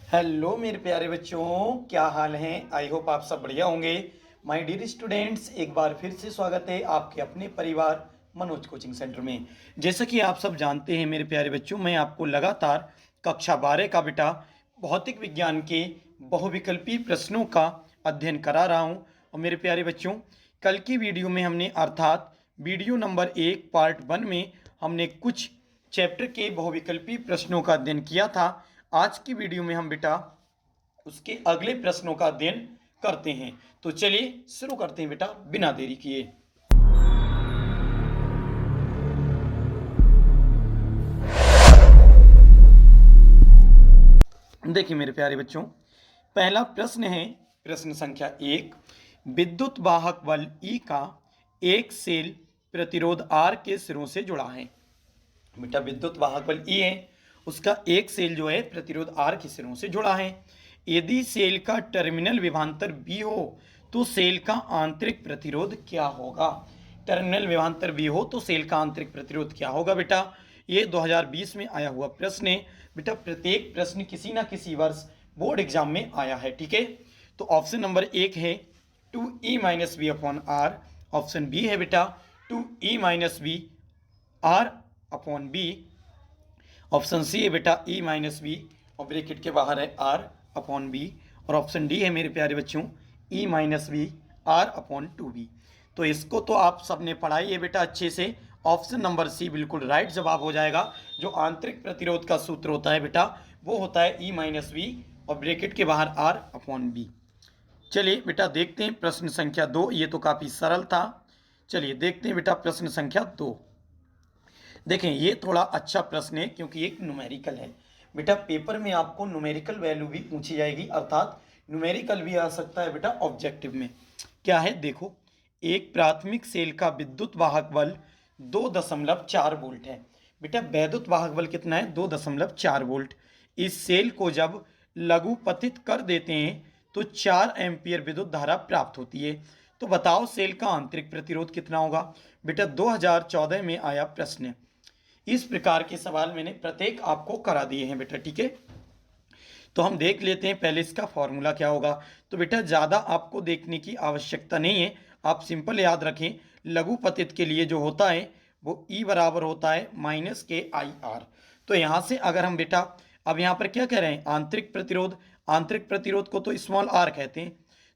Hello मेरे प्यारे बच्चों, क्या हाल है। आई होप आप सब बढ़िया होंगे। माय डियर स्टूडेंट्स, एक बार फिर से स्वागत है आपके अपने परिवार मनोज कोचिंग सेंटर में। जैसा कि आप सब जानते हैं मेरे प्यारे बच्चों, मैं आपको लगातार कक्षा 12 का बेटा भौतिक विज्ञान के बहुविकल्पी प्रश्नों का अध्ययन करा रहा हूँ। और मेरे प्यारे बच्चों, कल की वीडियो में हमने अर्थात वीडियो नंबर 1 पार्ट 1 में हमने कुछ चैप्टर के बहुविकल्पी प्रश्नों का अध्ययन किया था। आज की वीडियो में हम बेटा उसके अगले प्रश्नों का अध्ययन करते हैं। तो चलिए शुरू करते हैं बेटा बिना देरी किए। देखिए मेरे प्यारे बच्चों, पहला प्रश्न है प्रश्न संख्या 1। विद्युत वाहक बल E का एक सेल प्रतिरोध R के सिरों से जुड़ा है। बेटा विद्युत वाहक बल E है, उसका एक सेल जो है प्रतिरोध R के सिरों से जुड़ा है। यदि सेल का टर्मिनल विभवांतर B हो तो सेल का आंतरिक प्रतिरोध क्या होगा। टर्मिनल विभवांतर B हो तो सेल का आंतरिक प्रतिरोध क्या होगा। बेटा ये 2020 में आया हुआ प्रश्न है। बेटा प्रत्येक प्रश्न किसी ना किसी वर्ष बोर्ड एग्जाम में आया है, ठीक है। तो ऑप्शन नंबर 1 है 2E-B/R। ऑप्शन बी है बेटा 2E-B R/B। ऑप्शन सी है बेटा E-B और ब्रैकेट के बाहर है R/B। और ऑप्शन डी है मेरे प्यारे बच्चों E-B R/2B। तो इसको तो आप सबने पढ़ा ही है बेटा अच्छे से। ऑप्शन नंबर सी बिल्कुल राइट जवाब हो जाएगा। जो आंतरिक प्रतिरोध का सूत्र होता है बेटा वो होता है E-B और ब्रैकेट के बाहर R/B। चलिए बेटा देखते हैं प्रश्न संख्या 2। ये तो काफ़ी सरल था। चलिए देखते हैं बेटा प्रश्न संख्या 2। देखें ये थोड़ा अच्छा प्रश्न है क्योंकि एक न्यूमेरिकल है। बेटा पेपर में आपको न्यूमेरिकल वैल्यू भी पूछी जाएगी, अर्थात न्यूमेरिकल भी आ सकता है बेटा ऑब्जेक्टिव में। क्या है देखो, एक प्राथमिक सेल का विद्युत वाहक बल 2.4 वोल्ट है। बेटा वैद्युत वाहक बल कितना है 2.4 वोल्ट। इस सेल को जब लघुपतित कर देते हैं तो 4 एम्पियर विद्युत धारा प्राप्त होती है। तो बताओ सेल का आंतरिक प्रतिरोध कितना होगा। बेटा 2014 में आया प्रश्न है। इस प्रकार के सवाल मैंने प्रत्येक आपको करा दिए हैं बेटा, ठीक है। तो हम देख लेते हैं पहले इसका फॉर्मूला क्या होगा। तो बेटा ज़्यादा आपको देखने की आवश्यकता नहीं है, आप सिंपल याद रखें। लघुपतित के लिए जो होता है वो E बराबर होता है -KIR। तो यहाँ से अगर हम बेटा अब यहाँ पर क्या कह रहे हैं आंतरिक प्रतिरोध, आंतरिक प्रतिरोध को तो स्मॉल r कहते हैं।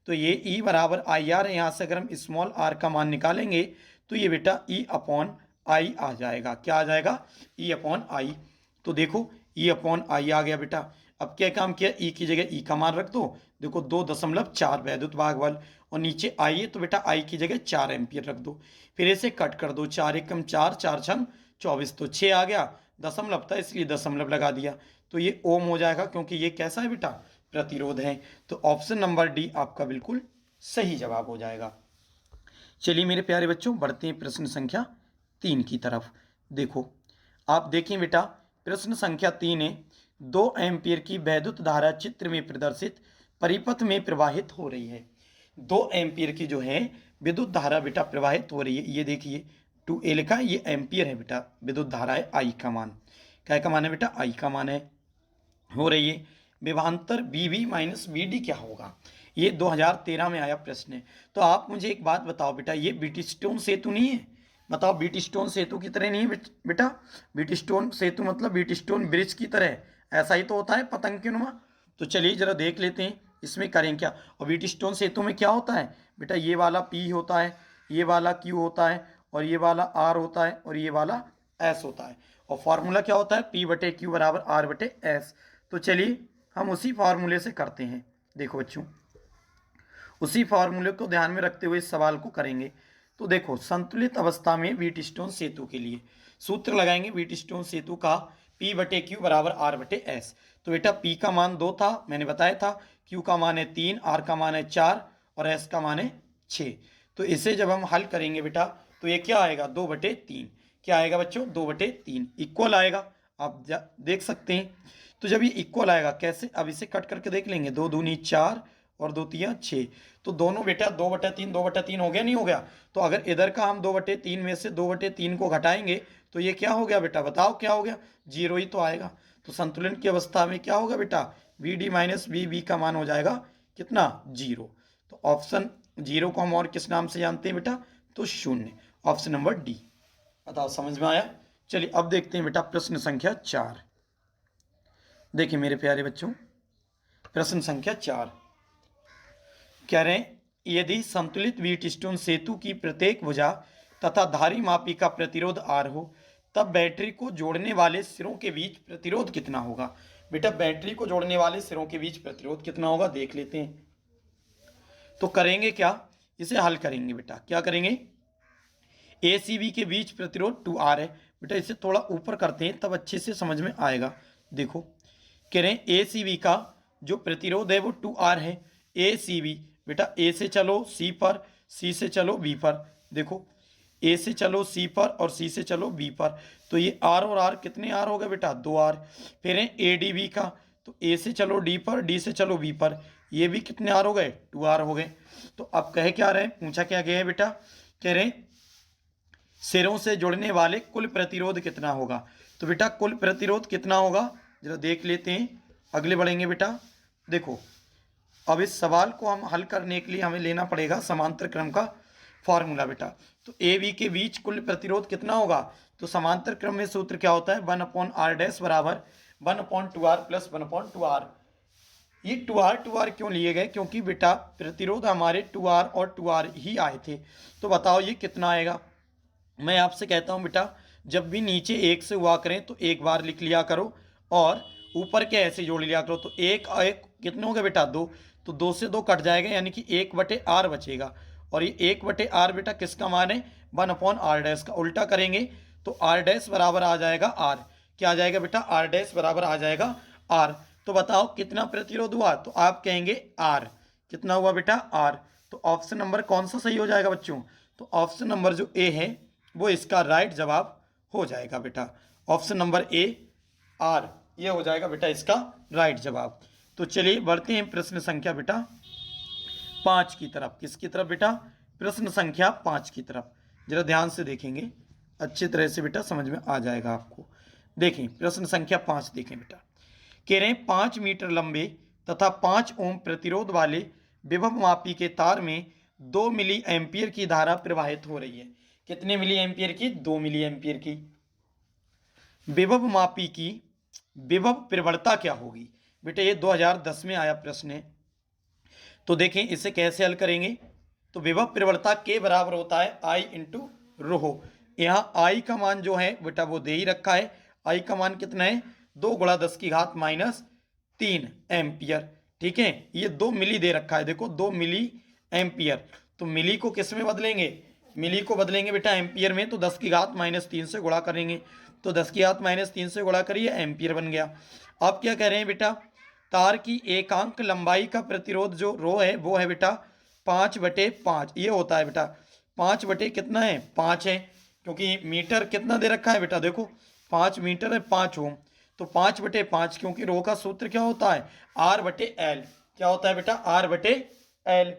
तो ये E बराबर IR है। यहाँ से अगर हम स्मॉल r का मान निकालेंगे तो ये बेटा E/I आ जाएगा। क्या आ जाएगा E/I। तो देखो E/I आ गया बेटा। अब क्या काम किया, E की जगह E का मान रख दो। देखो 2.4 वैद्युत वाहक बल और नीचे I है तो बेटा I की जगह 4 एम्पियर रख दो। फिर इसे कट कर दो, 4 एकम 4, 4 छम 24, तो 6 आ गया। दशमलव था इसलिए दशमलव लगा दिया। तो ये ओम हो जाएगा क्योंकि ये कैसा है बेटा प्रतिरोध है। तो ऑप्शन नंबर डी आपका बिल्कुल सही जवाब हो जाएगा। चलिए मेरे प्यारे बच्चों बढ़ते हैं प्रश्न संख्या 3 की तरफ। देखो आप देखें बेटा प्रश्न संख्या 3 है 2 एम्पियर की वैद्युत धारा चित्र में प्रदर्शित परिपथ में प्रवाहित हो रही है। 2 एम्पियर की जो है विद्युत धारा बेटा प्रवाहित हो रही है। ये देखिए 2A लिखा है, ये एम्पियर है बेटा, विद्युत धारा है I का मान। क्या का मान है बेटा I का मान है, हो रही है। विभवांतर BB-BD क्या होगा। ये 2013 में आया प्रश्न है। तो आप मुझे एक बात बताओ बेटा, ये ब्रिटिशस्टोन सेतु नहीं है। बताओ ब्रिटिशस्टोन सेतु की तरह नहीं है बेटा। ब्रिटिशस्टोन सेतु मतलब ब्रिटिशस्टोन ब्रिज की तरह, ऐसा ही तो होता है पतंग के नुमा। तो चलिए जरा देख लेते हैं इसमें करें क्या। और ब्रिटिशस्टोन सेतु में क्या होता है बेटा, ये वाला P होता है, ये वाला Q होता है और ये वाला R होता है और ये वाला S होता है। और फॉर्मूला क्या होता है P/Q बराबर R/S। तो चलिए हम उसी फार्मूले से करते हैं। देखो बच्चों उसी फार्मूले को ध्यान में रखते हुए इस सवाल को करेंगे। तो देखो संतुलित अवस्था में व्हीटस्टोन सेतु के लिए सूत्र लगाएंगे व्हीटस्टोन सेतु का P/Q बराबर R/S। तो बेटा P का मान 2 था मैंने बताया था, Q का मान है 3, R का मान है 4 और S का मान है 6। तो इसे जब हम हल करेंगे बेटा तो ये क्या आएगा 2/3। क्या आएगा बच्चों 2/3 इक्वल आएगा। आप देख सकते हैं। तो जब ये इक्वल आएगा कैसे, अब इसे कट करके देख लेंगे। 2 दूनी 4 और 2 तिया 6। तो दोनों बेटा 2/3 हो गया नहीं हो गया। तो अगर इधर का हम 2/3 में से 2/3 को घटाएंगे तो ये क्या हो गया बेटा, बताओ क्या हो गया, जीरो ही तो आएगा। तो संतुलन की अवस्था में क्या होगा बेटा B D minus B, B का मान हो जाएगा कितना 0। तो ऑप्शन 0 को हम और किस नाम से जानते हैं बेटा, तो शून्य, ऑप्शन नंबर डी। बताओ समझ में आया। चलिए अब देखते हैं बेटा प्रश्न संख्या 4। देखिए मेरे प्यारे बच्चों, प्रश्न संख्या 4 कह रहे हैं यदि संतुलित व्हीटस्टोन सेतु की प्रत्येक भुजा तथा धारी मापी का प्रतिरोध R हो तब बैटरी को जोड़ने वाले सिरों के बीच प्रतिरोध कितना होगा। बेटा बैटरी को जोड़ने वाले सिरों के बीच प्रतिरोध कितना होगा देख लेते हैं। तो करेंगे क्या, इसे हल करेंगे बेटा। क्या करेंगे, ए सी बी के बीच प्रतिरोध 2R है बेटा, इसे थोड़ा ऊपर करते हैं तब अच्छे से समझ में आएगा। देखो कह रहे हैं ए सी बी का जो प्रतिरोध है वो 2R है। ए सी बी बेटा, ए से चलो सी पर, सी से चलो बी पर। देखो ए से चलो सी पर और सी से चलो बी पर, तो ये आर और आर कितने आर हो गए बेटा 2R। फिर है ए डी बी का, तो ए से चलो डी पर, डी से चलो बी पर, ये भी कितने आर हो गए 2R हो गए। तो अब कहे क्या रहे, पूछा क्या गया है बेटा, कह रहे सिरों से जुड़ने वाले कुल प्रतिरोध कितना होगा। तो बेटा कुल प्रतिरोध कितना होगा जरा देख लेते हैं, अगले बढ़ेंगे बेटा। देखो अब इस सवाल को हम हल करने के लिए हमें लेना पड़ेगा समांतर क्रम का फॉर्मूला बेटा। तो ए बी के बीच कुल प्रतिरोध कितना होगा, तो समांतर क्रम में सूत्र क्या होता है 1/r डैश बराबर 1/2r प्लस 1/2r। ये 2r क्यों लिए गए, क्योंकि बेटा प्रतिरोध हमारे 2r और 2r ही आए थे। तो बताओ ये कितना आएगा। मैं आपसे कहता हूँ बेटा जब भी नीचे एक से हुआ करें तो एक बार लिख लिया करो और ऊपर के ऐसे जोड़ लिया करो। तो एक एक कितने हो गए बेटा 2, तो 2 से 2 कट जाएगा यानी कि 1/r बचेगा। और ये 1/r बेटा किसका मान है 1/r डैश का। उल्टा करेंगे तो r डैश बराबर आ जाएगा r, क्या आ जाएगा बेटा r डैश बराबर आ जाएगा r। तो बताओ कितना प्रतिरोध हुआ, तो आप कहेंगे r, कितना हुआ बेटा r। तो ऑप्शन नंबर कौन सा सही हो जाएगा बच्चों, तो ऑप्शन नंबर जो ए है वो इसका राइट जवाब हो जाएगा बेटा। ऑप्शन नंबर ए आर ये हो जाएगा बेटा इसका राइट जवाब। तो चलिए बढ़ते हैं प्रश्न संख्या बेटा 5 की तरफ। किसकी तरफ बेटा, प्रश्न संख्या 5 की तरफ। जरा ध्यान से देखेंगे, अच्छी तरह से बेटा समझ में आ जाएगा आपको। देखें प्रश्न संख्या 5 देखें बेटा, कह रहे हैं 5 मीटर लंबे तथा 5 ओम प्रतिरोध वाले विभव मापी के तार में 2 मिली एम्पियर की धारा प्रवाहित हो रही है। कितने मिली एम्पियर की, 2 मिली एम्पियर की। विभव मापी की विभव प्रवणता क्या होगी। बेटा ये 2010 में आया प्रश्न है। तो देखें इसे कैसे हल करेंगे, तो विभव प्रवणता के बराबर होता है I इंटू रो। यहाँ I का मान जो है बेटा वो दे ही रखा है। I का मान कितना है 2 × 10⁻³ एम्पियर। ठीक है, ये 2 मिली दे रखा है, देखो 2 मिली एम्पियर। तो मिली को किस में बदलेंगे, मिली को बदलेंगे बेटा एम्पियर में, तो 10⁻³ से गुणा करेंगे। तो 10⁻³ से गुणा करिए एम्पियर बन गया। अब क्या कह रहे हैं बेटा, तार की एकांक लंबाई का प्रतिरोध जो रो है वो है बेटा 5/5। ये होता है बेटा 5 बटे कितना है 5 है, क्योंकि मीटर कितना दे रखा है बेटा, देखो 5 मीटर है 5 ओम। तो 5/5, क्योंकि रो का सूत्र क्या होता है R/L। क्या होता है बेटा R/L।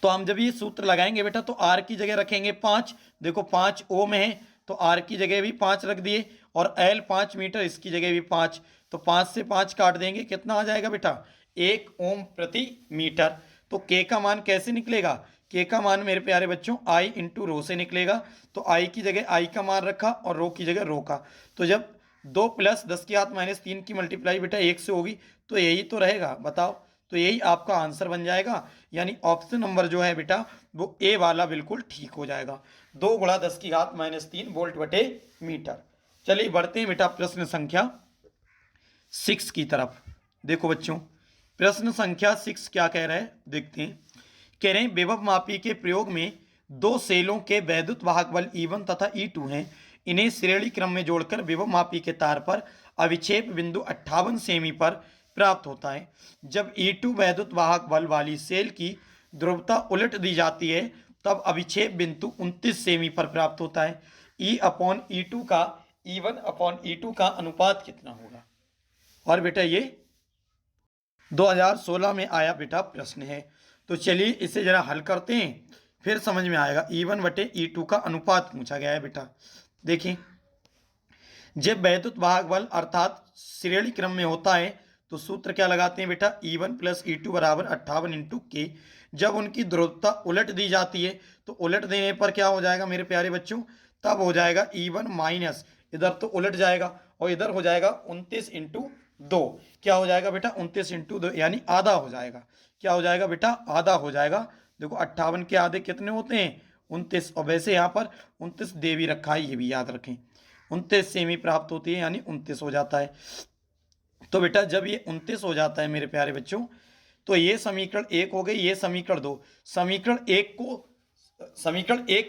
तो हम जब ये सूत्र लगाएंगे बेटा तो R की जगह रखेंगे 5। देखो 5 ओम है तो R की जगह भी 5 रख दिए, और L 5 मीटर, इसकी जगह भी 5। तो 5 से 5 काट देंगे, कितना आ जाएगा बेटा 1 ओम प्रति मीटर। तो K का मान कैसे निकलेगा, K का मान मेरे प्यारे बच्चों I इंटू रो से निकलेगा। तो I की जगह I का मान रखा और रो की जगह रो का। तो जब 2 + 10⁻³ की मल्टीप्लाई बेटा 1 से होगी तो यही तो रहेगा। बताओ, तो यही आपका आंसर बन जाएगा। यानी ऑप्शन नंबर जो है बेटा वो ए वाला बिल्कुल ठीक हो जाएगा, 2 × 10⁻³ वोल्ट बटे मीटर। चलिए बढ़ते हैं बेटा प्रश्न संख्या 6 की तरफ। देखो बच्चों प्रश्न संख्या 6 क्या कह रहा है देखते हैं। कह रहे हैं विभव मापी के प्रयोग में 2 सेलों के वैद्युत वाहक बल E1 तथा E2 हैं। इन्हें श्रेणी क्रम में जोड़कर विभव मापी के तार पर अविक्षेप बिंदु 58 सेमी पर प्राप्त होता है। जब E2 वैद्युत वाहक बल वाली सेल की ध्रुवता उलट दी जाती है तब अविक्षेप बिंदु 29 सेमी पर प्राप्त होता है। E/E2 का E1/E2 का अनुपात कितना होगा। और बेटा ये 2016 में आया बेटा प्रश्न है। तो चलिए इसे जरा हल करते हैं, फिर समझ में आएगा। E1/E2 का अनुपात पूछा गया है बेटा। देखिए जब वैद्युत वाहक बल अर्थात श्रेणी क्रम में होता है तो सूत्र क्या लगाते हैं बेटा, E1 प्लस E2 बराबर 58 इंटू के। जब उनकी ध्रुवता उलट दी जाती है तो उलट देने पर क्या हो जाएगा मेरे प्यारे बच्चों, तब हो जाएगा E1 माइनस, इधर तो उलट जाएगा और इधर हो जाएगा 29 इंटू 2। क्या हो जाएगा बेटा, 29 इंटू 2 यानी आधा हो जाएगा। क्या हो जाएगा बेटा, आधा हो जाएगा। देखो 58 के आधे कितने होते हैं, 29। और वैसे यहाँ पर 29 दे भी रखा है, ये भी याद रखें, 29 सेमी प्राप्त होती है यानी 29 हो जाता है। तो बेटा जब ये 29 हो जाता है मेरे प्यारे बच्चों, तो ये समीकरण 1 हो गई, ये समीकरण 2। समीकरण 1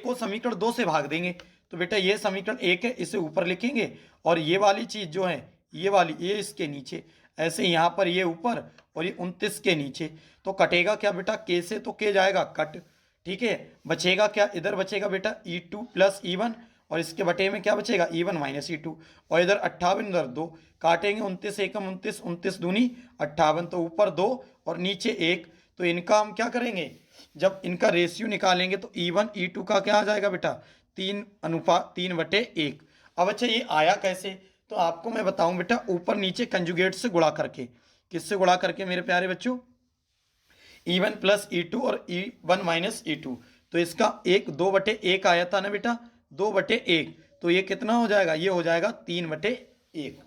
को समीकरण 2 से भाग देंगे, तो बेटा ये समीकरण 1 है, इसे ऊपर लिखेंगे और ये वाली चीज जो है, ये वाली, ये इसके नीचे, ऐसे यहाँ पर ये ऊपर और ये 29 के नीचे। तो कटेगा क्या बेटा, के से तो के जाएगा कट, ठीक है। बचेगा क्या, इधर बचेगा बेटा E2 प्लस E1 और इसके बटे में क्या बचेगा, E1 माइनस E2। और इधर 58 इधर 2, काटेंगे 29 एकम 29, 29 दूनी 58, तो ऊपर 2 और नीचे 1। तो इनका हम क्या करेंगे, जब इनका रेशियो निकालेंगे तो E1 E2 का क्या आ जाएगा बेटा, 3:3/1। अब अच्छा ये आया कैसे, तो आपको मैं बताऊं बेटा, ऊपर नीचे कंजुगेट से गुणा करके। किससे गुणा करके मेरे प्यारे बच्चों, E1 प्लस E2 और E1 माइनस E2। तो इसका 2/1 आया था ना बेटा, 2/1। तो ये कितना हो जाएगा, ये हो जाएगा 3/1।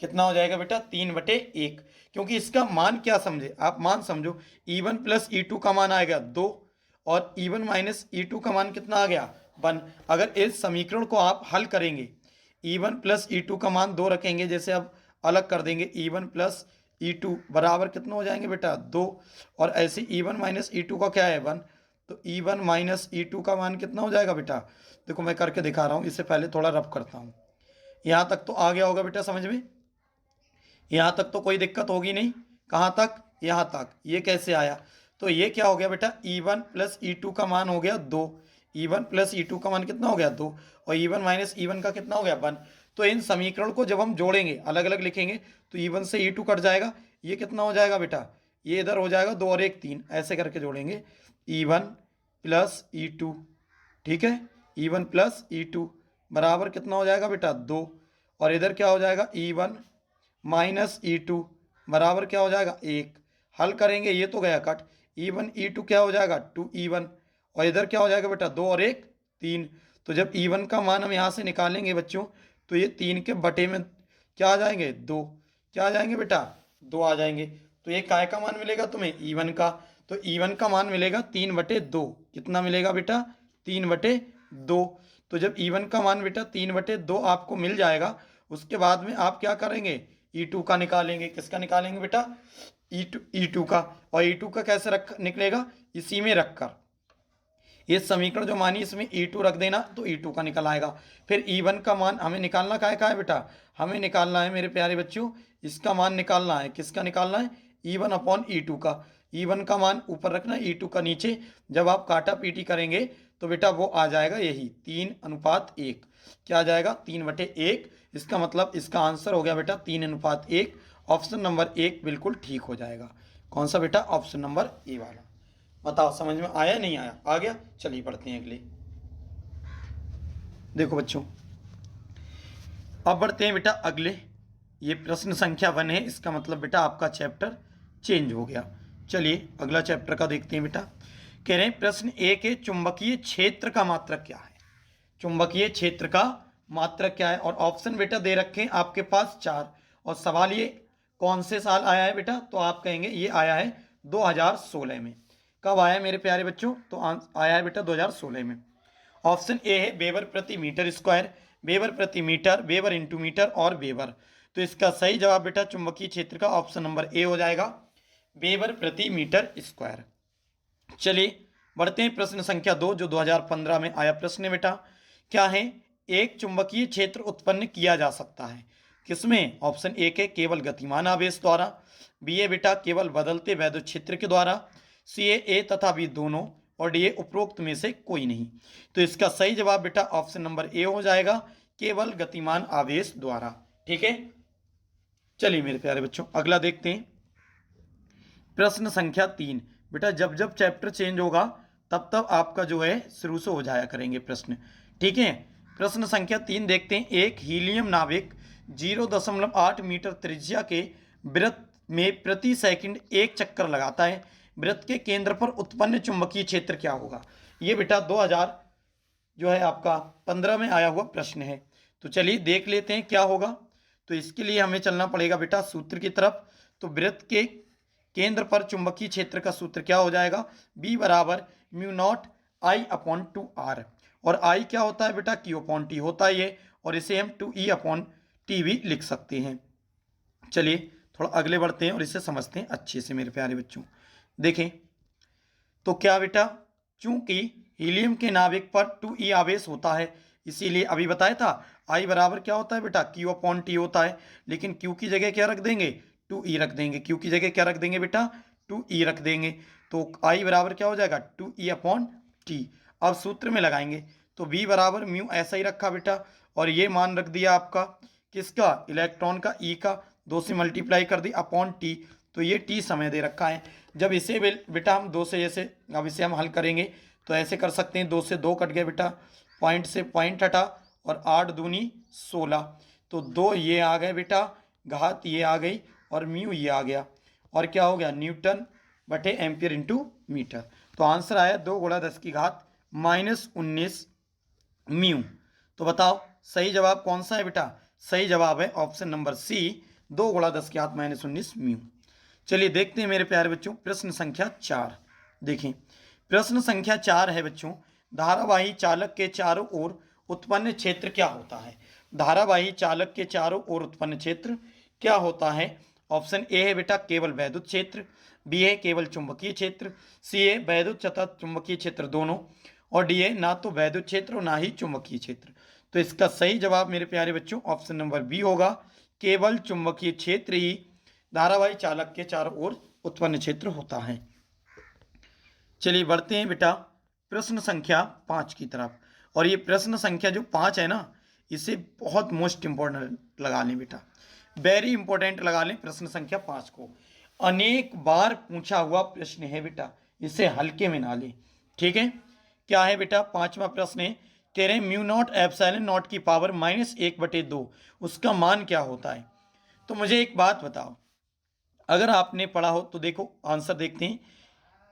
कितना हो जाएगा बेटा, 3/1। क्योंकि इसका मान क्या समझे आप, मान समझो, E1 प्लस E2 का मान आएगा 2 और E1 माइनस E2 का मान कितना आ गया, 1। अगर इस समीकरण को आप हल करेंगे, E1 प्लस E2 का मान 2 रखेंगे, जैसे अब अलग कर देंगे, E1 प्लस E2 बराबर कितना हो जाएंगे बेटा, 2। और ऐसे E1 माइनस E2 का क्या है, 1। तो E1 माइनस E2 का मान कितना हो जाएगा बेटा, देखो मैं करके दिखा रहा हूँ, इससे पहले थोड़ा रफ करता हूँ। यहाँ तक तो आ गया होगा बेटा समझ में, यहाँ तक तो कोई दिक्कत होगी नहीं। कहाँ तक, यहाँ तक। ये कैसे आया, तो ये क्या हो गया बेटा, E1 प्लस E2 का मान हो गया 2। E1 प्लस E2 का मान कितना हो गया, 2। और E1 माइनस E1 का कितना हो गया, 1। तो इन समीकरण को जब हम जोड़ेंगे, अलग अलग लिखेंगे, तो E1 से E2 कट जाएगा, ये कितना हो जाएगा बेटा, ये इधर हो जाएगा 2 और 1 3, ऐसे करके जोड़ेंगे, E1 प्लस E2, ठीक है। E1 प्लस E2 बराबर कितना हो जाएगा बेटा, 2। और इधर क्या हो जाएगा, E1 माइनस E2 बराबर क्या हो जाएगा, 1। हल करेंगे, ये तो गया कट, E1 E2 क्या हो जाएगा, 2E1। और इधर क्या हो जाएगा बेटा, 2 और 1 3। तो जब E1 का मान हम यहाँ से निकालेंगे बच्चों, तो ये 3 के बटे में क्या आ जाएंगे, 2। क्या आ जाएंगे बेटा, 2 आ जाएंगे। तो ये काय का मान मिलेगा तुम्हें, E1 का। तो E1 का मान मिलेगा 3/2। कितना मिलेगा बेटा, 3/2। तो जब E1 का मान बेटा 3/2 आपको मिल जाएगा, उसके बाद में आप क्या करेंगे, E2 का निकालेंगे। किसका निकालेंगे बेटा, E2 का। और E2 का कैसे रख निकलेगा, इसी में रखकर, ये समीकरण जो मानी इसमें E2 रख देना, तो E2 का निकल आएगा। फिर E1 का मान हमें निकालना का है बेटा, हमें निकालना है मेरे प्यारे बच्चों, इसका मान निकालना है। किसका निकालना है, E1 अपॉन E2 का। E1 का मान ऊपर रखना, E2 का नीचे। जब आप काटा पीटी करेंगे तो बेटा वो आ जाएगा यही 3:1। क्या आ जाएगा, 3/1। इसका मतलब इसका आंसर हो गया बेटा 3:1। ऑप्शन नंबर 1 बिल्कुल ठीक हो जाएगा। कौन सा बेटा, ऑप्शन नंबर ए वाला। बताओ समझ में आया नहीं आया, आ गया। चलिए पढ़ते हैं अगले। देखो बच्चों, अब बढ़ते हैं बेटा अगले। ये प्रश्न संख्या 1 है, इसका मतलब बेटा आपका चैप्टर चेंज हो गया। चलिए अगला चैप्टर का देखते हैं बेटा। कह रहे हैं प्रश्न 1 है, चुंबकीय क्षेत्र का मात्रक क्या है। चुंबकीय क्षेत्र का मात्रक क्या है, और ऑप्शन बेटा दे रखे हैं आपके पास 4। और सवाल ये कौन से साल आया है बेटा, तो आप कहेंगे ये आया है 2016 में। कब आया है मेरे प्यारे बच्चों, तो आया है बेटा 2016 में। ऑप्शन ए है वेबर प्रति मीटर स्क्वायर, वेबर प्रति मीटर, वेबर इंटू मीटर और वेबर। तो इसका सही जवाब बेटा चुंबकीय क्षेत्र का ऑप्शन नंबर ए हो जाएगा, वेबर प्रति मीटर स्क्वायर। चलिए बढ़ते हैं प्रश्न संख्या 2, जो 2015 में आया प्रश्न है बेटा। क्या है, एक चुंबकीय क्षेत्र उत्पन्न किया जा सकता है किसमें, ऑप्शन ए के केवल गतिमान आवेश द्वारा, बी ए बेटा केवल बदलते वैद्युत क्षेत्र के द्वारा, सी ए तथा बी दोनों, और डी उपरोक्त में से कोई नहीं। तो इसका सही जवाब बेटा ऑप्शन नंबर ए हो जाएगा, केवल गतिमान आवेश द्वारा। ठीक है, चलिए मेरे प्यारे बच्चों अगला देखते हैं। प्रश्न संख्या 3 बेटा, जब जब चैप्टर चेंज होगा तब तब आपका जो है शुरू से हो जाया करेंगे प्रश्न। ठीक है, प्रश्न संख्या 3 देखते हैं। एक हीलियम नाविक 0.8 मीटर त्रिज्या के में प्रति सेकंड 1 चक्कर लगाता है, वृत्त के केंद्र पर उत्पन्न चुंबकीय क्षेत्र क्या होगा। ये बेटा 2000 जो है आपका 15 में आया हुआ प्रश्न है। तो चलिए देख लेते हैं क्या होगा। तो इसके लिए हमें चलना पड़ेगा बेटा सूत्र की तरफ। तो वृत्त के केंद्र पर चुंबकीय क्षेत्र का सूत्र क्या हो जाएगा, बी बराबर mu not I upon 2r, और आई क्या होता है बेटा, क्यू अपॉन टी होता है ये, और इसे हम 2e अपॉन टी भी लिख सकते हैं। चलिए थोड़ा अगले बढ़ते हैं और इसे समझते हैं अच्छे से मेरे प्यारे बच्चों। देखें तो क्या बेटा, चूंकि हीलियम के नाभिक पर 2e आवेश होता है, इसीलिए अभी बताया था I बराबर क्या होता है बेटा, Q अपॉन टी होता है, लेकिन Q की जगह क्या रख देंगे, 2e रख देंगे। Q की जगह क्या रख देंगे बेटा, 2e रख देंगे। तो I बराबर क्या हो जाएगा, 2e अपॉन टी। अब सूत्र में लगाएंगे तो V बराबर म्यू ऐसा ही रखा बेटा, और ये मान रख दिया आपका किसका, इलेक्ट्रॉन का, E का, 2 से मल्टीप्लाई कर दी अपॉन टी। तो ये टी समय दे रखा है। जब इसे बेटा हम 2 से, जैसे अब इसे हम हल करेंगे तो ऐसे कर सकते हैं, 2 से 2 कट गया बेटा, पॉइंट से पॉइंट हटा, और 8 दूनी 16, तो 2 ये आ गए बेटा, घात ये आ गई, और म्यू ये आ गया, और क्या हो गया, न्यूटन बटे एम्पियर इंटू मीटर। तो आंसर आया 2 गुणा 10 की घात -19 म्यू। तो बताओ सही जवाब कौन सा है बेटा, सही जवाब है ऑप्शन नंबर सी, 2 गुणा 10 की घात -19 म्यू। चलिए देखते हैं मेरे प्यारे बच्चों प्रश्न संख्या 4। देखें प्रश्न संख्या 4 है बच्चों, धारावाही चालक के चारों ओर उत्पन्न क्षेत्र क्या होता है। धारावाही चालक के चारों ओर उत्पन्न क्षेत्र क्या होता है। ऑप्शन ए है बेटा केवल वैद्युत क्षेत्र, बी है केवल चुंबकीय क्षेत्र, सी है वैद्युत तथा चुंबकीय क्षेत्र दोनों, और डी है ना तो वैद्युत क्षेत्र और ना ही चुंबकीय क्षेत्र। तो इसका सही जवाब मेरे प्यारे बच्चों ऑप्शन नंबर बी होगा, केवल चुंबकीय क्षेत्र ही धारावाही चालक के चारों ओर उत्पन्न क्षेत्र होता है। चलिए बढ़ते हैं बेटा प्रश्न संख्या 5 की तरफ, और ये प्रश्न संख्या जो 5 है ना, इसे बहुत मोस्ट इंपॉर्टेंट लगा लें बेटा, वेरी इंपॉर्टेंट लगा लें प्रश्न संख्या 5 को। अनेक बार पूछा हुआ प्रश्न है बेटा, इसे हल्के में ना लें, ठीक है। क्या है बेटा, 5वां प्रश्न है, कह रहे म्यू नॉट एप्सिलॉन नॉट की पावर -1/2 उसका मान क्या होता है। तो मुझे एक बात बताओ, अगर आपने पढ़ा हो तो देखो आंसर देखते हैं।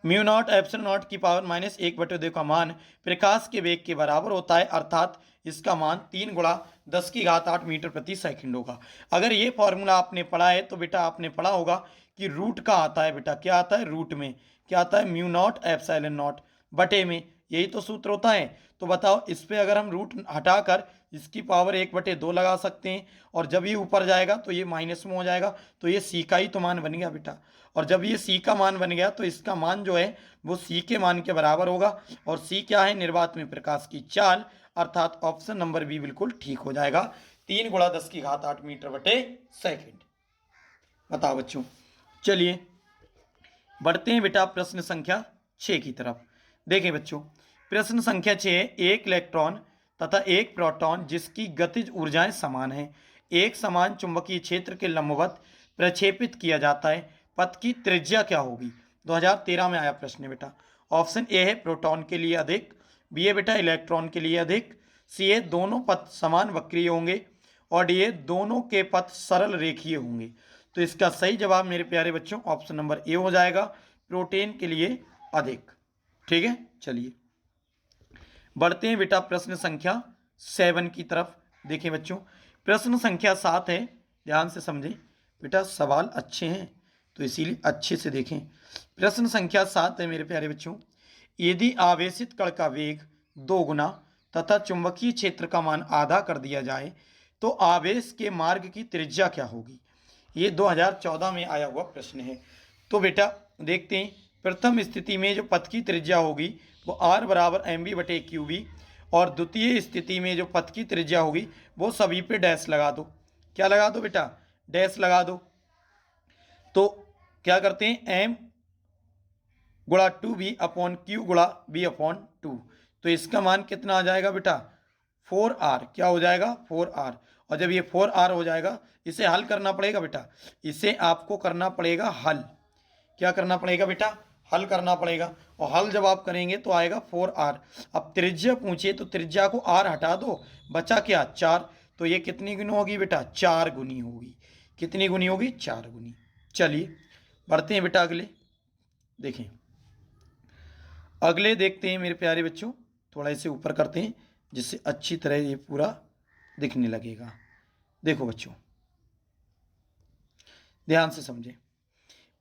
म्यू नॉट एप्सिलॉन नॉट की पावर -1/2 का मान प्रकाश के वेग के बराबर होता है, अर्थात इसका मान 3 गुणा 10 की घात 8 मीटर प्रति सेकंड होगा। अगर ये फॉर्मूला आपने पढ़ा है तो बेटा आपने पढ़ा होगा कि रूट का आता है बेटा, क्या आता है, रूट में क्या आता है, म्यू नॉट एप्सिलॉन नॉट बटे में, यही तो सूत्र होता है। तो बताओ इस पे अगर हम रूट हटाकर इसकी पावर 1/2 लगा सकते हैं, और जब ये ऊपर जाएगा तो ये माइनस में हो जाएगा, तो ये सी का ही तो मान बन गया बेटा। और जब ये सी का मान बन गया तो इसका मान जो है वो सी के मान के बराबर होगा, और सी क्या है, निर्वात में प्रकाश की चाल, अर्थात ऑप्शन नंबर बी बिल्कुल ठीक हो जाएगा, 3 गुणा 10 की घात 8 मीटर बटे सेकंड। बताओ बच्चों, चलिए बढ़ते हैं बेटा प्रश्न संख्या 6 की तरफ। देखें बच्चों प्रश्न संख्या 6, एक इलेक्ट्रॉन तथा एक प्रोटॉन जिसकी गतिज ऊर्जाएं समान हैं, एक समान चुंबकीय क्षेत्र के लंबवत प्रक्षेपित किया जाता है, पथ की त्रिज्या क्या होगी। 2013 में आया प्रश्न है बेटा। ऑप्शन ए है प्रोटॉन के लिए अधिक, बी है बेटा इलेक्ट्रॉन के लिए अधिक, सी है दोनों पथ समान वक्रीय होंगे, और डी है दोनों के पथ सरल रेखीय होंगे। तो इसका सही जवाब मेरे प्यारे बच्चों ऑप्शन नंबर ए हो जाएगा, प्रोटीन के लिए अधिक, ठीक है। चलिए बढ़ते हैं बेटा प्रश्न संख्या 7 की तरफ। देखिए बच्चों प्रश्न संख्या 7 है, ध्यान से समझें बेटा, सवाल अच्छे हैं तो इसीलिए अच्छे से देखें। प्रश्न संख्या 7 है मेरे प्यारे बच्चों, यदि आवेशित कण का वेग 2 गुना तथा चुंबकीय क्षेत्र का मान आधा कर दिया जाए तो आवेश के मार्ग की त्रिज्या क्या होगी। ये 2014 में आया हुआ प्रश्न है। तो बेटा देखते हैं, प्रथम स्थिति में जो पथ की त्रिज्या होगी वो r बराबर mv/qv, और द्वितीय स्थिति में जो पथ की त्रिज्या होगी वो सभी पे डैश लगा दो। क्या लगा दो बेटा, डैश लगा दो। तो क्या करते हैं, m गुणा 2v अपॉन q गुणा v अपॉन 2, तो इसका मान कितना आ जाएगा बेटा, 4r। क्या हो जाएगा, 4r। और जब ये 4r हो जाएगा इसे हल करना पड़ेगा बेटा, इसे आपको करना पड़ेगा हल। क्या करना पड़ेगा बेटा, हल करना पड़ेगा, और हल जब आप करेंगे तो आएगा 4r। अब त्रिज्या पूछिए तो त्रिज्या को r हटा दो, बचा क्या 4, तो ये कितनी गुनी होगी बेटा, 4 गुनी होगी। कितनी गुनी होगी, 4 गुनी। चलिए बढ़ते हैं बेटा अगले। देखें अगले देखते हैं मेरे प्यारे बच्चों, थोड़ा इसे ऊपर करते हैं जिससे अच्छी तरह ये पूरा दिखने लगेगा। देखो बच्चों ध्यान से समझें।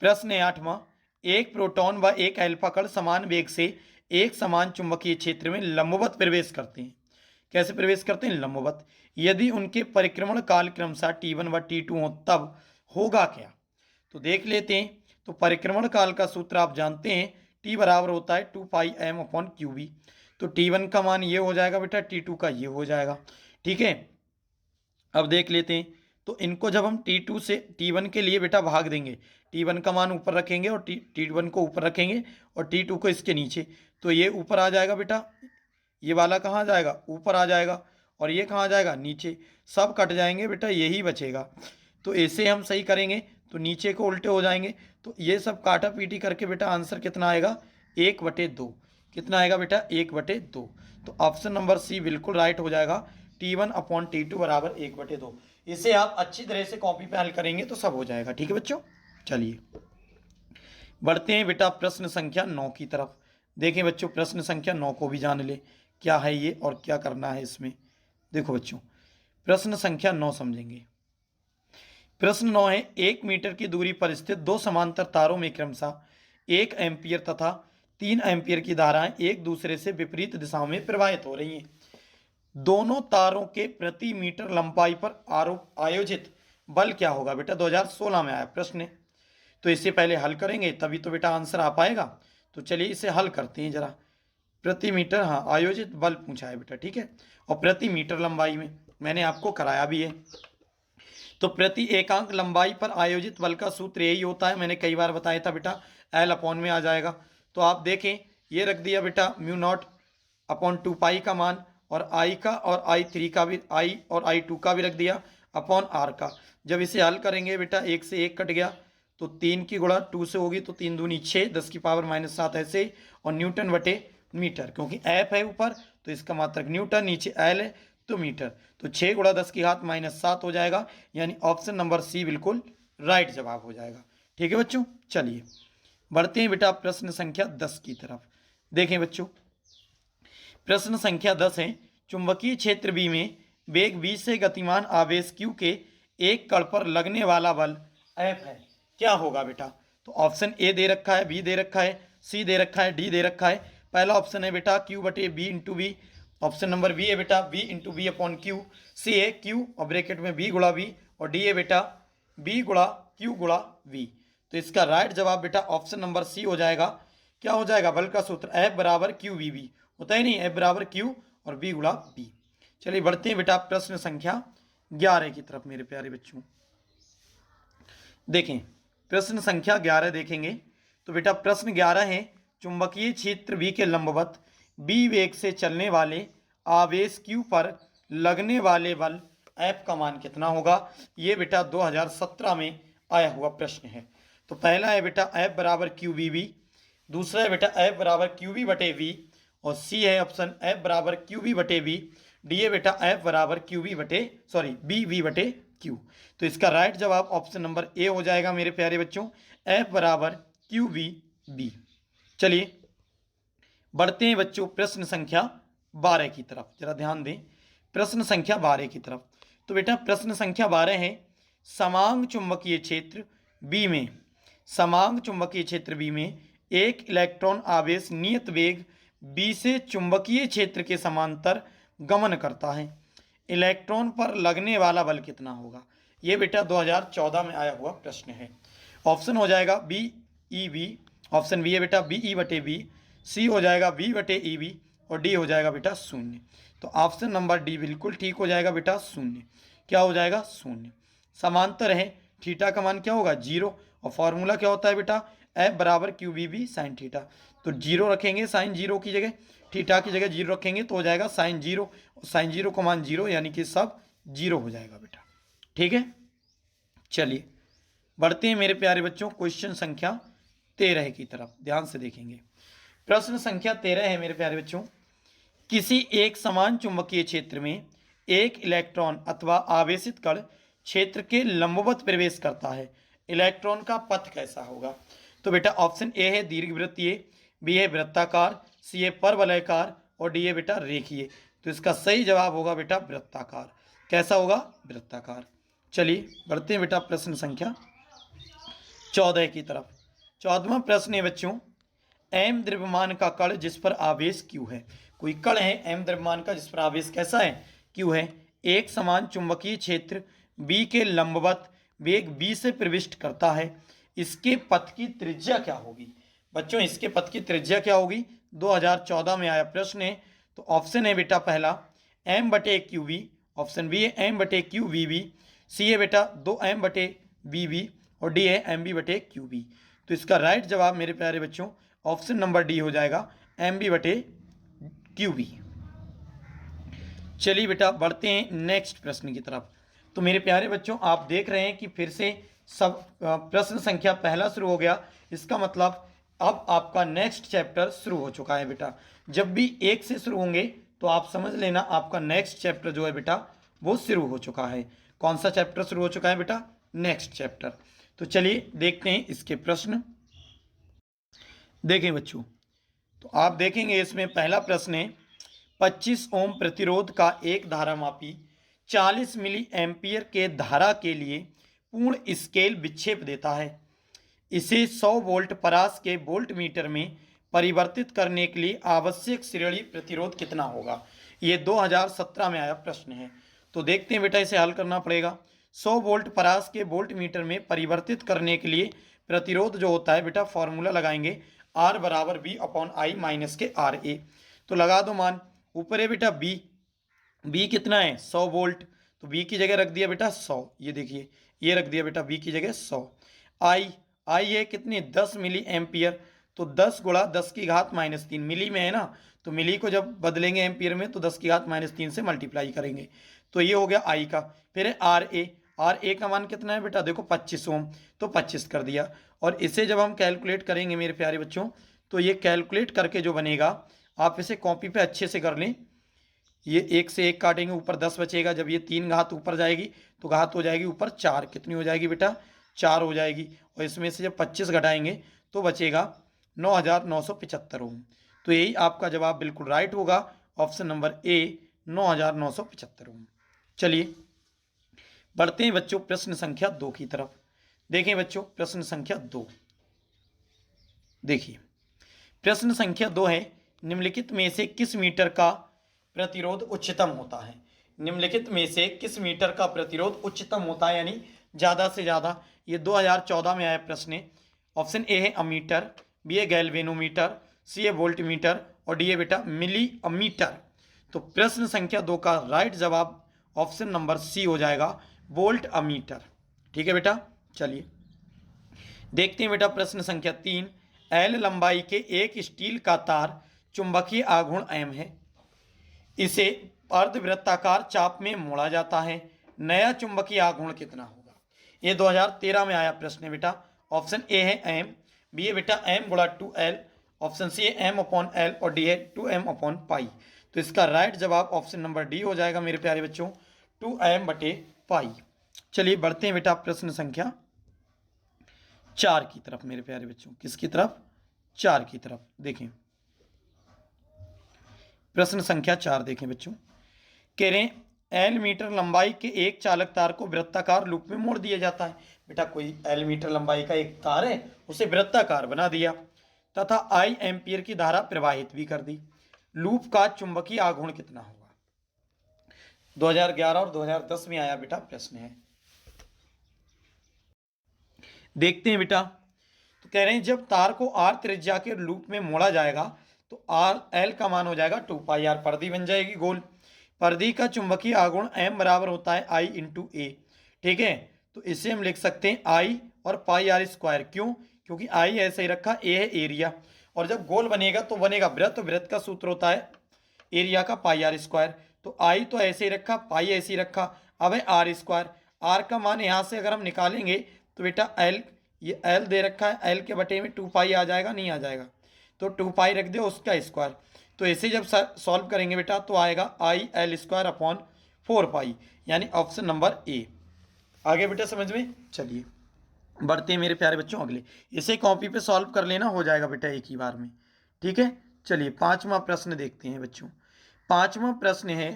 प्रश्न है 8वां, एक प्रोटॉन व एक अल्फा कण समान वेग से एक समान चुंबकीय क्षेत्र में लंबवत प्रवेश करते हैं। कैसे प्रवेश करते हैं? लंबवत। यदि उनके परिक्रमण काल क्रमशः T1 व T2 हो तब होगा क्या? तो देख लेते हैं। तो परिक्रमण काल का सूत्र आप जानते हैं, T बराबर होता है 2πm/QV। तो T1 का मान ये हो जाएगा बेटा, T2 का ये हो जाएगा। ठीक है, अब देख लेते हैं। तो इनको जब हम T2 से T1 के लिए बेटा भाग देंगे, T1 का मान ऊपर रखेंगे और T1 को ऊपर रखेंगे और T2 को इसके नीचे, तो ये ऊपर आ जाएगा बेटा, ये वाला कहाँ जाएगा? ऊपर आ जाएगा। और ये कहाँ जाएगा? नीचे। सब कट जाएंगे बेटा, यही बचेगा। तो ऐसे हम सही करेंगे तो नीचे को उल्टे हो जाएंगे। तो ये सब काटा पीटी करके बेटा आंसर कितना आएगा? 1/2। कितना आएगा बेटा? 1/2। तो ऑप्शन नंबर सी बिल्कुल राइट हो जाएगा। T1/T2 बराबर 1/2। इसे आप अच्छी तरह से कॉपी पे हल करेंगे तो सब हो जाएगा। ठीक है बच्चों, चलिए बढ़ते हैं बेटा प्रश्न संख्या 9 की तरफ। देखें बच्चों प्रश्न संख्या 9 को भी जान ले क्या है ये और क्या करना है इसमें। देखो बच्चों प्रश्न संख्या 9 समझेंगे। प्रश्न 9 है, 1 मीटर की दूरी पर स्थित दो समांतर तारों में क्रमशः 1 एम्पियर तथा 3 एम्पियर की धाराएं एक दूसरे से विपरीत दिशाओं में प्रवाहित हो रही हैं। दोनों तारों के प्रति मीटर लंबाई पर आयोजित बल क्या होगा? बेटा 2016 में आया प्रश्न है, तो इससे पहले हल करेंगे तभी तो बेटा आंसर आ पाएगा। तो चलिए इसे हल करते हैं जरा। प्रति मीटर, हाँ आयोजित बल पूछा है बेटा, ठीक है, और प्रति मीटर लंबाई में मैंने आपको कराया भी है। तो प्रति एकांक लंबाई पर आयोजित बल का सूत्र यही होता है, मैंने कई बार बताया था बेटा, L/, में आ जाएगा। तो आप देखें ये रख दिया बेटा μ0/2π का मान, और I का और I3 का भी, I और I2 का भी रख दिया अपॉन R का। जब इसे हल करेंगे बेटा 1 से 1 कट गया, तो 3 की गुणा 2 से होगी तो 3 दूनी 6, 10⁻⁻7 ऐसे, और न्यूटन बटे मीटर, क्योंकि F है ऊपर तो इसका मात्रक न्यूटन, नीचे L है तो मीटर। तो 6 × 10⁻⁻7 हो जाएगा, यानी ऑप्शन नंबर सी बिल्कुल राइट जवाब हो जाएगा। ठीक है बच्चों, चलिए बढ़ते हैं बेटा प्रश्न संख्या 10 की तरफ। देखें बच्चों प्रश्न संख्या 10 है, चुंबकीय क्षेत्र बी में वेग v से गतिमान आवेश q के एक कण पर लगने वाला बल F है, क्या होगा बेटा? तो ऑप्शन ए दे रखा है, बी दे रखा है, सी दे रखा है, डी दे रखा है। पहला ऑप्शन है बेटा Q/B/V, ऑप्शन नंबर बी है बेटा V/V/Q, सी है Q और ब्रैकेट में B × V, और डी है बेटा B × Q × V। तो इसका राइट जवाब बेटा ऑप्शन नंबर सी हो जाएगा। क्या हो जाएगा? बल का सूत्र F बराबर QVB होता है नहीं, F बराबर Q और B × V। चलिए बढ़ते हैं बेटा प्रश्न संख्या 11 की तरफ मेरे प्यारे बच्चों। देखें प्रश्न संख्या 11 देखेंगे तो बेटा प्रश्न 11 है, चुंबकीय क्षेत्र V के लंबवत B वेग से चलने वाले आवेश Q पर लगने वाले बल F का मान कितना होगा? ये बेटा 2017 में आया हुआ प्रश्न है। तो पहला है बेटा F बराबर QVB, दूसरा है बेटा F बराबर QV/V, और सी है ऑप्शन F बराबर QV/V, डी है बेटा F बराबर BV/Q। तो इसका राइट जवाब ऑप्शन नंबर ए हो जाएगा मेरे प्यारे बच्चों, F बराबर QVB। चलिए बढ़ते हैं बच्चों प्रश्न संख्या 12 की तरफ, जरा ध्यान दें प्रश्न संख्या 12 की तरफ। तो बेटा प्रश्न संख्या 12 है, समांग चुंबकीय क्षेत्र बी में, समांग चुंबकीय क्षेत्र बी में एक इलेक्ट्रॉन आवेश नियत वेग बी से चुंबकीय क्षेत्र के समांतर गमन करता है, इलेक्ट्रॉन पर लगने वाला बल कितना होगा? ये बेटा 2014 में आया हुआ प्रश्न है। ऑप्शन हो जाएगा BEV, ऑप्शन बी है बेटा BE/V, सी हो जाएगा V/EV, और डी हो जाएगा बेटा 0। तो ऑप्शन नंबर डी बिल्कुल ठीक हो जाएगा बेटा 0। क्या हो जाएगा? 0। समांतर है, थीटा का मान क्या होगा? 0, और फॉर्मूला क्या होता है बेटा? F बराबर QVB sin थीटा। तो 0 रखेंगे साइन 0 की जगह, थीटा की जगह 0 रखेंगे तो हो जाएगा साइन 0, और साइन 0 का मान 0, यानी कि सब 0 हो जाएगा बेटा। ठीक है, चलिए बढ़ते हैं मेरे प्यारे बच्चों क्वेश्चन संख्या 13 की तरफ, ध्यान से देखेंगे। प्रश्न संख्या 13 है मेरे प्यारे बच्चों, किसी एक समान चुंबकीय क्षेत्र में एक इलेक्ट्रॉन अथवा आवेशित कण क्षेत्र के लंबवत प्रवेश करता है, इलेक्ट्रॉन का पथ कैसा होगा? तो बेटा ऑप्शन ए है दीर्घवृत्तीय, बी है वृत्ताकार, सी है परवलयकार और डी है बेटा रेखीय। तो इसका सही जवाब होगा बेटा वृत्ताकार। कैसा होगा? वृत्ताकार। चलिए बढ़ते हैं बेटा प्रश्न संख्या 14 की तरफ। 14वां प्रश्न है बच्चों, एम द्रव्यमान का कण जिस पर आवेश क्यू है। कोई कण है एम द्रव्यमान का जिस पर आवेश कैसा है? क्यू है। एक समान चुंबकीय क्षेत्र बी के लंबवत वेग बी से प्रविष्ट करता है। इसके पथ की त्रिज्या क्या होगी? बच्चों इसके पथ की त्रिज्या क्या होगी? 2014 में आया प्रश्न है। तो ऑप्शन है बेटा पहला एम बटे क्यू वी, ऑप्शन बी है एम बटे क्यू वी बी, सी है बेटा 2m बटे वी बी और डी है एम बी बटे क्यू बी। तो इसका राइट जवाब मेरे प्यारे बच्चों ऑप्शन नंबर डी हो जाएगा, एम बी बटे क्यू बी। चलिए बेटा बढ़ते हैं नेक्स्ट प्रश्न की तरफ। तो मेरे प्यारे बच्चों आप देख रहे हैं कि फिर से सब प्रश्न संख्या पहला शुरू हो गया। इसका मतलब अब आपका नेक्स्ट चैप्टर शुरू हो चुका है बेटा। जब भी एक से शुरू होंगे तो आप समझ लेना आपका नेक्स्ट चैप्टर जो है बेटा वो शुरू हो चुका है। कौन सा चैप्टर शुरू हो चुका है बेटा? Next chapter. तो चलिए देखते हैं इसके प्रश्न। देखें बच्चों, तो आप देखेंगे इसमें पहला प्रश्न है 25 ओम प्रतिरोध का एक धारामापी 40 मिली एम्पियर के धारा के लिए पूर्ण स्केल विक्षेप देता है। इसे 100 वोल्ट परास के वोल्ट मीटर में परिवर्तित करने के लिए आवश्यक श्रेणी प्रतिरोध कितना होगा? ये 2017 में आया प्रश्न है। तो देखते हैं बेटा इसे हल करना पड़ेगा। 100 वोल्ट परास के वोल्ट मीटर में परिवर्तित करने के लिए प्रतिरोध जो होता है बेटा फॉर्मूला लगाएंगे R बराबर बी अपॉन आई माइनस के आर ए। तो लगा दो मान, ऊपर है बेटा बी कितना है? 100 वोल्ट। तो बी की जगह रख दिया बेटा 100, ये देखिए ये रख दिया बेटा बी की जगह 100। आई है कितनी? 10 मिली एम्पियर। तो 10 गुणा 10 की घात माइनस 3 मिली में है ना, तो मिली को जब बदलेंगे एम्पियर में तो 10 की घात माइनस 3 से मल्टीप्लाई करेंगे। तो ये हो गया आई का। फिर है आर ए का मान कितना है बेटा? देखो 25 ओम, तो 25 कर दिया। और इसे जब हम कैलकुलेट करेंगे मेरे प्यारे बच्चों, तो ये कैलकुलेट करके जो बनेगा आप इसे कॉपी पे अच्छे से कर लें। ये एक से एक काटेंगे, ऊपर 10 बचेगा। जब ये 3 घात ऊपर जाएगी तो घात हो जाएगी ऊपर 4। कितनी हो जाएगी बेटा? 4 हो जाएगी। और इसमें से जब 25 घटाएंगे तो बचेगा 9975 ओम। तो यही आपका जवाब बिल्कुल राइट होगा, ऑप्शन नंबर ए 9975 ओम। चलिए बढ़ते हैं बच्चों प्रश्न संख्या 2 की तरफ। देखें बच्चों प्रश्न संख्या 2, देखिए प्रश्न संख्या 2 है निम्नलिखित में से किस मीटर का प्रतिरोध उच्चतम होता है? निम्नलिखित में से किस मीटर का प्रतिरोध उच्चतम होता है, यानी ज़्यादा से ज़्यादा? ये 2014 में आया प्रश्न है। ऑप्शन ए है अमीटर, बी है गैल्वेनोमीटर, सी है वोल्टमीटर और डी है बेटा मिली अमीटर। तो प्रश्न संख्या 2 का राइट जवाब ऑप्शन नंबर सी हो जाएगा, वोल्ट अमीटर। ठीक है बेटा। चलिए देखते हैं बेटा प्रश्न संख्या 3, एल लंबाई के एक स्टील का तार चुंबकीय आघूर्ण एम है। इसे अर्धवृत्ताकार चाप में मोड़ा जाता है। नया चुंबकीय आघूर्ण कितना होगा? ये 2013 में आया प्रश्न है बेटा। ऑप्शन ए है एम, बी है बेटा एम गुणा 2L, ऑप्शन सी है एम अपॉन एल और डी है 2m अपॉन पाई। तो इसका राइट जवाब ऑप्शन नंबर डी हो जाएगा मेरे प्यारे बच्चों, 2m बटे पाई। चलिए बढ़ते हैं बेटा प्रश्न संख्या 4 की तरफ मेरे प्यारे बच्चों। किसकी तरफ? 4 की तरफ। देखें प्रश्न संख्या 4 देखें बच्चों, कह रहे हैं एल मीटर लंबाई के एक चालक तार को वृत्ताकार लूप में मोड़ दिया जाता है। बेटा कोई एल मीटर लंबाई का एक तार है, उसे वृत्ताकार बना दिया तथा आई एम्पियर की धारा प्रवाहित भी कर दी। लूप का चुंबकीय आघूर्ण कितना होगा? 2011 और 2010 में आया बेटा प्रश्न है। देखते हैं बेटा। तो कह रहे हैं जब तार को आर त्रिज्या के लूप में मोड़ा जाएगा तो आर एल का मान हो जाएगा 2 पाई आर। पर्दी बन जाएगी गोल। पर्दी का चुंबकीय आघूर्ण एम बराबर होता है आई इंटू ए। ठीक है, तो इसे हम लिख सकते हैं आई और पाई आर स्क्वायर। क्यों? क्योंकि आई ऐसे ही रखा, ए है एरिया, और जब गोल बनेगा तो बनेगा वृत्त। तो वृत्त का सूत्र होता है एरिया का पाई आर स्क्वायर। तो आई तो ऐसे ही रखा, पाई ऐसे ही रखा, अब है आर स्क्वायर। आर का मान यहाँ से अगर हम निकालेंगे तो बेटा एल, ये एल दे रखा है, एल के बटे में 2 पाई आ जाएगा, नहीं आ जाएगा? तो 2 पाई रख दो उसका स्क्वायर। तो ऐसे जब सॉल्व करेंगे बेटा तो आएगा आई एल स्क्वायर अपॉन 4 पाई, यानी ऑप्शन नंबर ए। आगे बेटा समझ में? चलिए बढ़ते हैं मेरे प्यारे बच्चों अगले। इसे कॉपी पे सॉल्व कर लेना, हो जाएगा बेटा एक ही बार में। ठीक है, चलिए पांचवा प्रश्न देखते हैं बच्चों। पांचवा प्रश्न है,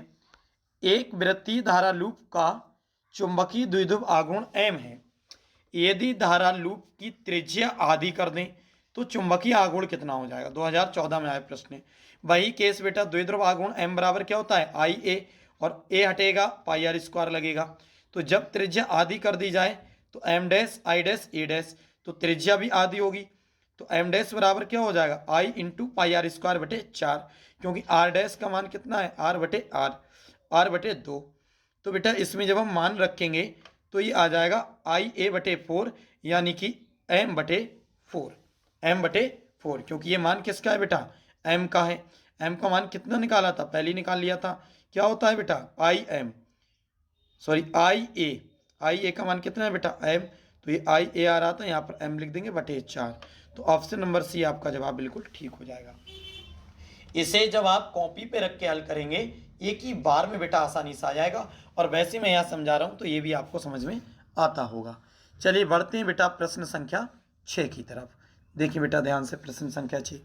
एक वृत्तीय धारा लूप का चुंबकीय द्विध्रुव आघूर्ण m है। यदि धारा लूप की त्रिज्या आधी कर दें तो चुंबकीय आघूर्ण कितना हो जाएगा। 2014 में आया प्रश्न है। वही केस बेटा, द्विध्रुव आघूर्ण m बराबर क्या होता है, आई ए, और a हटेगा पाई आर स्क्वायर लगेगा। तो जब त्रिज्या आधी कर दी जाए तो m dash I dash A dash, तो त्रिज्या भी आधी होगी, तो m डैश बराबर क्या हो जाएगा, आई इंटू पाई आर स्क्वायर बटे 4, क्योंकि r डैश का मान कितना है, r बटे r बटे 2। तो बेटा इसमें जब हम मान रखेंगे तो ये आ जाएगा आई ए बटे 4, यानी कि m बटे 4, m बटे 4, क्योंकि ये मान किसका है बेटा, m का है। m का मान कितना निकाला था, पहले ही निकाल लिया था, क्या होता है बेटा, आई ए का मान कितना है बेटा, m, तो ये आई ए आ रहा था, यहाँ पर m लिख देंगे बटे 4। तो ऑप्शन नंबर सी आपका जवाब बिल्कुल ठीक हो जाएगा। इसे जब आप कॉपी पे रख के हल करेंगे एक ही बार में बेटा आसानी से आ जाएगा, और वैसे मैं यहाँ समझा रहा हूँ तो ये भी आपको समझ में आता होगा। चलिए बढ़ते हैं बेटा प्रश्न संख्या 6 की तरफ। देखिए बेटा ध्यान से, प्रश्न संख्या 6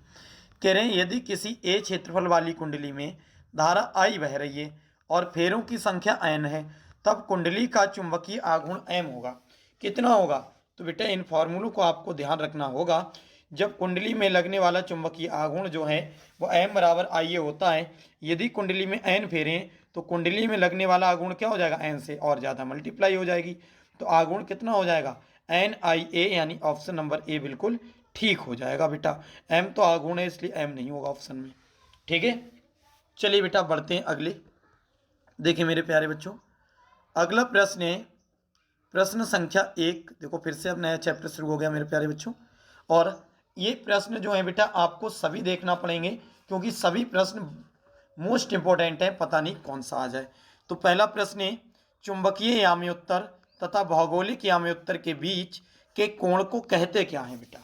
कह रहे हैं, यदि किसी ए क्षेत्रफल वाली कुंडली में धारा I बह रही है और फेरों की संख्या n है, तब कुंडली का चुंबकीय आघूर्ण m होगा। कितना होगा, तो बेटा इन फॉर्मूलों को आपको ध्यान रखना होगा। जब कुंडली में लगने वाला चुंबकीय आघूर्ण जो है वो m बराबर आई ए होता है। यदि कुंडली में n फेरें तो कुंडली में लगने वाला आघूर्ण क्या हो जाएगा, n से और ज़्यादा मल्टीप्लाई हो जाएगी, तो आघूर्ण कितना हो जाएगा, एन आई ए, यानी ऑप्शन नंबर ए बिल्कुल ठीक हो जाएगा बेटा। m तो आघूर्ण है इसलिए m नहीं होगा ऑप्शन में। ठीक है, चलिए बेटा बढ़ते हैं अगले। देखिए मेरे प्यारे बच्चों, अगला प्रश्न है प्रश्न संख्या 1। देखो फिर से अब नया चैप्टर शुरू हो गया मेरे प्यारे बच्चों, और ये प्रश्न जो है बेटा आपको सभी देखना पड़ेंगे, क्योंकि सभी प्रश्न मोस्ट इंपॉर्टेंट है, पता नहीं कौन सा आ जाए। तो पहला प्रश्न है, चुंबकीय याम्योत्तर तथा भौगोलिक याम्योत्तर के बीच के कोण को कहते क्या है बेटा।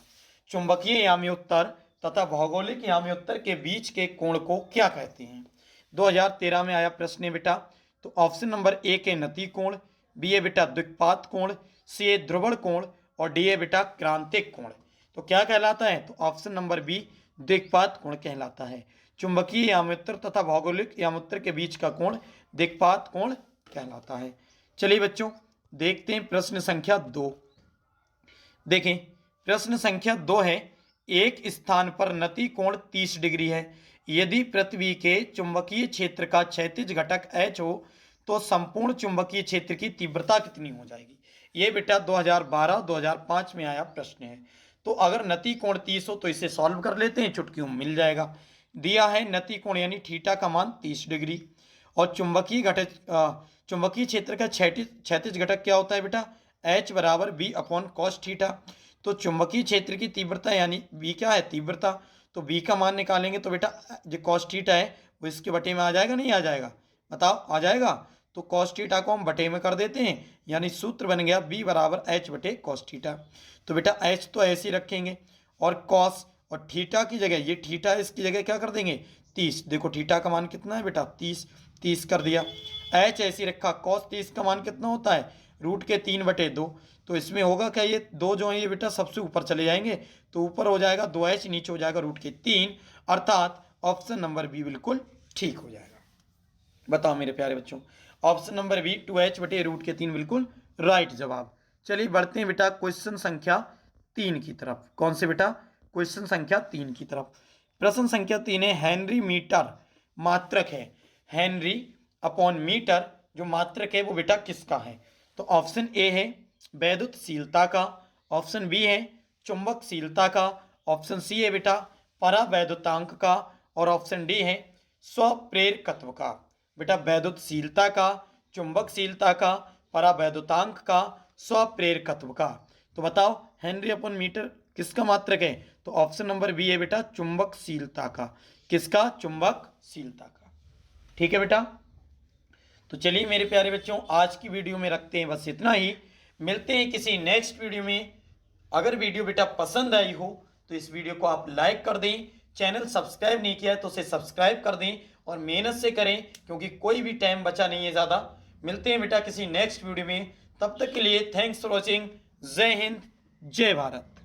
चुंबकीय याम्योत्तर तथा भौगोलिक याम्योत्तर के बीच के कोण को क्या कहते हैं। 2013 में आया प्रश्न है बेटा। तो ऑप्शन नंबर ए के नति कोण, बी है बेटा द्विपात कोण, सी है ध्रुवण कोण, और डी है बेटा क्रांतिक कोण। तो क्या कहलाता है, तो ऑप्शन नंबर बी द्विपात कोण कहलाता है। चुंबकीय याम्योत्तर तथा भौगोलिक याम्योत्तर के बीच का कोण द्विपात कोण कहलाता है। चलिए बच्चों देखते हैं प्रश्न संख्या 2। देखें प्रश्न संख्या 2 है, एक स्थान पर नति कोण 30 डिग्री है। यदि पृथ्वी के चुंबकीय क्षेत्र का क्षैतिज घटक h हो तो संपूर्ण चुंबकीय क्षेत्र की तीव्रता कितनी हो जाएगी। ये बेटा 2012-2005 में आया प्रश्न है। तो अगर नति कोण 30 हो तो इसे सॉल्व कर लेते हैं, चुटकियों में मिल जाएगा। दिया है नति कोण यानी थीटा का मान 30 डिग्री, और चुंबकीय क्षेत्र का क्षैतिज घटक क्या होता है बेटा, H बराबर बी अपॉन कॉस थीटा। तो चुंबकीय क्षेत्र की तीव्रता यानी बी क्या है, तीव्रता, तो बी का मान निकालेंगे तो बेटा जो कॉस थीटा है वो इसके बटे में आ जाएगा, नहीं आ जाएगा, बताओ आ जाएगा। तो कॉस थीटा को हम बटे में कर देते हैं, यानी सूत्र बन गया बी बराबर एच बटे कॉस थीटा। तो बेटा एच तो ऐसे ही रखेंगे, और कॉस और थीटा की जगह, ये थीटा इसकी जगह क्या कर देंगे 30। देखो थीटा का मान कितना है बेटा 30 कर दिया। एच ऐसी रखा, कॉस 30 का मान कितना होता है रूट के 3/2। तो इसमें होगा क्या, ये दो जो है ये बेटा सबसे ऊपर चले जाएंगे, तो ऊपर हो जाएगा 2h, नीचे हो जाएगा रूट के 3, अर्थात ऑप्शन नंबर बी बिल्कुल ठीक हो जाएगा। बताओ मेरे प्यारे बच्चों, ऑप्शन नंबर बी 2h बटे रूट के 3 बिल्कुल राइट जवाब। चलिए बढ़ते हैं बेटा क्वेश्चन संख्या 3 की तरफ। कौन से बेटा, क्वेश्चन संख्या 3 की तरफ। प्रश्न संख्या 3 है, हेनरी मीटर मात्रक है। हेनरी अपॉन मीटर जो मात्रक है वो बेटा किसका है। तो ऑप्शन ए है वैद्युतशीलता का, ऑप्शन बी है चुंबकशीलता का, ऑप्शन सी है बेटा परावैद्युतांक का, और ऑप्शन डी है स्वप्रेरकत्व का। बेटा वैद्युतशीलता का, चुंबकशीलता का, परावैद्युतांक का, स्वप्रेरकत्व का। तो बताओ हेनरी अपॉन मीटर किसका मात्रक है। तो ऑप्शन नंबर बी है बेटा चुंबकशीलता का। किसका, चुंबकशीलता का। ठीक है बेटा, तो चलिए मेरे प्यारे बच्चों आज की वीडियो में रखते हैं बस इतना ही। मिलते हैं किसी नेक्स्ट वीडियो में। अगर वीडियो बेटा पसंद आई हो तो इस वीडियो को आप लाइक कर दें, चैनल सब्सक्राइब नहीं किया है तो उसे सब्सक्राइब कर दें, और मेहनत से करें क्योंकि कोई भी टाइम बचा नहीं है ज़्यादा। मिलते हैं बेटा किसी नेक्स्ट वीडियो में, तब तक के लिए थैंक्स फॉर वॉचिंग। जय हिंद, जय भारत।